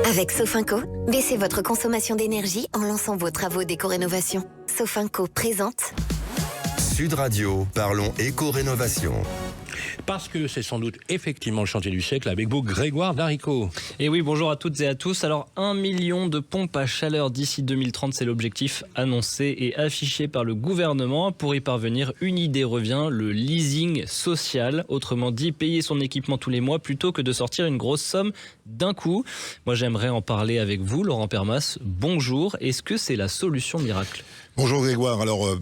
Avec Sofinco, baissez votre consommation d'énergie en lançant vos travaux d'éco-rénovation. Sofinco présente Sud Radio, parlons éco-rénovation. Parce que c'est sans doute effectivement le chantier du siècle avec vous, Grégoire Darico. Et oui, bonjour à toutes et à tous. Alors, 1 million de pompes à chaleur d'ici 2030, c'est l'objectif annoncé et affiché par le gouvernement. Pour y parvenir, une idée revient, le leasing social. Autrement dit, payer son équipement tous les mois plutôt que de sortir une grosse somme d'un coup. Moi, j'aimerais en parler avec vous, Laurent Permas. Bonjour. Est-ce que c'est la solution miracle ? Bonjour Grégoire, alors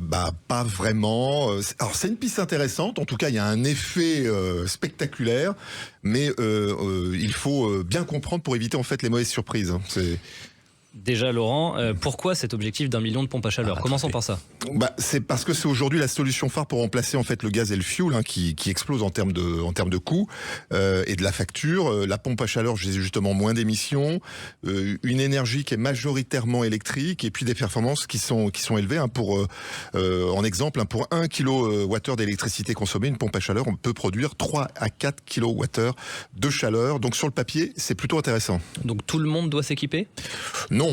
pas vraiment. Alors c'est une piste intéressante, en tout cas il y a un effet spectaculaire, mais il faut bien comprendre pour éviter en fait les mauvaises surprises. Déjà Laurent, pourquoi cet objectif d'1 million de pompes à chaleur ? Commençons par ça. C'est parce que c'est aujourd'hui la solution phare pour remplacer en fait le gaz et le fioul qui explose en termes de coûts et de la facture. La pompe à chaleur, j'ai justement moins d'émissions, une énergie qui est majoritairement électrique et puis des performances qui sont élevées. En exemple, pour 1 kWh d'électricité consommée, une pompe à chaleur, on peut produire 3 à 4 kWh de chaleur. Donc sur le papier, c'est plutôt intéressant. Donc tout le monde doit s'équiper ? Non.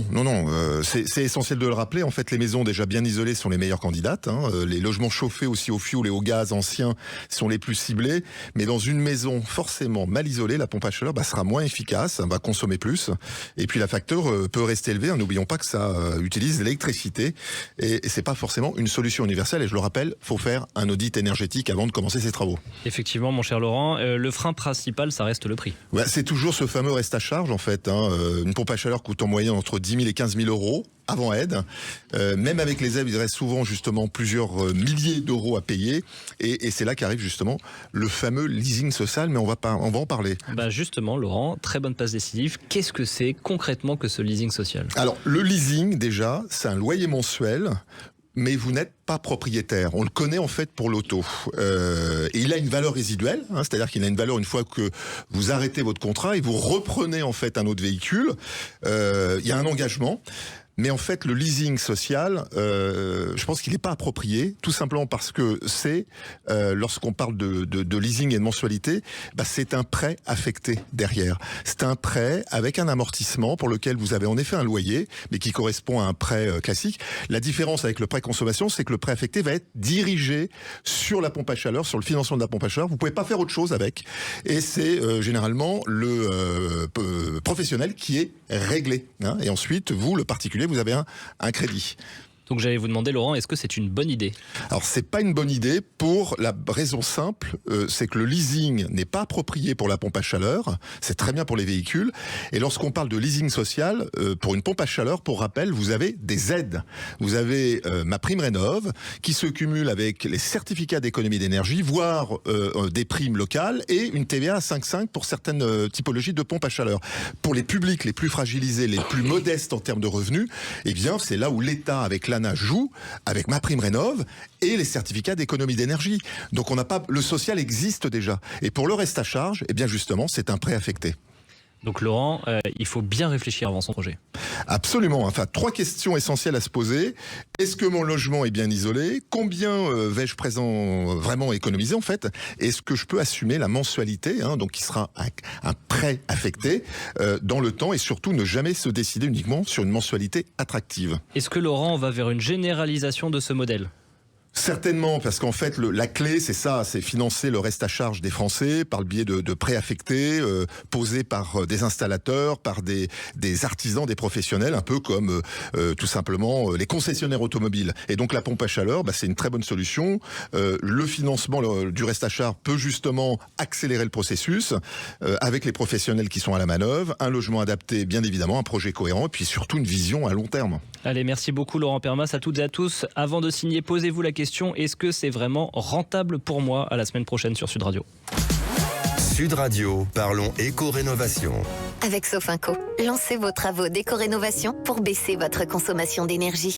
C'est essentiel de le rappeler. En fait, les maisons déjà bien isolées sont les meilleures candidates. Les logements chauffés aussi au fioul et au gaz anciens sont les plus ciblés. Mais dans une maison forcément mal isolée, la pompe à chaleur sera moins efficace, va consommer plus. Et puis la facture peut rester élevée. N'oublions pas que ça utilise l'électricité. Et c'est pas forcément une solution universelle. Et je le rappelle, faut faire un audit énergétique avant de commencer ses travaux. Effectivement, mon cher Laurent, le frein principal, ça reste le prix. C'est toujours ce fameux reste à charge en fait. Une pompe à chaleur coûte en moyenne entre 10 000 et 15 000 euros avant aide. Même avec les aides, il reste souvent justement plusieurs milliers d'euros à payer. Et c'est là qu'arrive justement le fameux leasing social, mais on va en parler. Justement, Laurent, très bonne passe décisive. Qu'est-ce que c'est concrètement que ce leasing social ? Alors, le leasing, déjà, c'est un loyer mensuel, mais vous n'êtes pas propriétaire. On le connaît en fait pour l'auto. Et il a une valeur résiduelle, c'est-à-dire qu'il a une valeur une fois que vous arrêtez votre contrat et vous reprenez en fait un autre véhicule. Il y a un engagement. Mais en fait, le leasing social, je pense qu'il n'est pas approprié, tout simplement parce que c'est, lorsqu'on parle de leasing et de mensualité, c'est un prêt affecté derrière. C'est un prêt avec un amortissement pour lequel vous avez en effet un loyer, mais qui correspond à un prêt classique. La différence avec le prêt consommation, c'est que le prêt affecté va être dirigé sur la pompe à chaleur, sur le financement de la pompe à chaleur. Vous pouvez pas faire autre chose avec. Et c'est généralement le professionnel qui est réglé. Et ensuite, vous, le particulier, vous avez un crédit. Donc j'allais vous demander, Laurent, est-ce que c'est une bonne idée ? Alors c'est pas une bonne idée pour la raison simple, c'est que le leasing n'est pas approprié pour la pompe à chaleur, c'est très bien pour les véhicules, et lorsqu'on parle de leasing social, pour une pompe à chaleur, pour rappel, vous avez des aides. Vous avez MaPrimeRénov' qui se cumule avec les certificats d'économie d'énergie, voire des primes locales, et une TVA à 5,5 pour certaines typologies de pompes à chaleur. Pour les publics les plus fragilisés, les plus modestes en termes de revenus, eh bien c'est là où l'État, avec l'ANA, joue avec MaPrimeRénov' et les certificats d'économie d'énergie. Donc le social existe déjà. Et pour le reste à charge, eh bien justement, c'est un prêt affecté. Donc Laurent, il faut bien réfléchir avant son projet. Absolument. 3 questions essentielles à se poser. Est-ce que mon logement est bien isolé ? Combien vais-je vraiment économiser en fait ? Est-ce que je peux assumer la mensualité, donc qui sera un prêt affecté dans le temps, et surtout ne jamais se décider uniquement sur une mensualité attractive. Est-ce que Laurent, on va vers une généralisation de ce modèle ? Certainement, parce qu'en fait, la clé, c'est ça, c'est financer le reste à charge des Français par le biais de prêts affectés, posés par des installateurs, par des artisans, des professionnels, un peu comme tout simplement les concessionnaires automobiles. Et donc la pompe à chaleur, c'est une très bonne solution. Le financement du reste à charge peut justement accélérer le processus avec les professionnels qui sont à la manœuvre, un logement adapté, bien évidemment, un projet cohérent, et puis surtout une vision à long terme. Allez, merci beaucoup Laurent Permas, à toutes et à tous. Avant de signer, posez-vous la question, est-ce que c'est vraiment rentable pour moi ? À la semaine prochaine sur Sud Radio. Sud Radio, parlons éco-rénovation. avec Sofinco. Lancez vos travaux d'éco-rénovation pour baisser votre consommation d'énergie.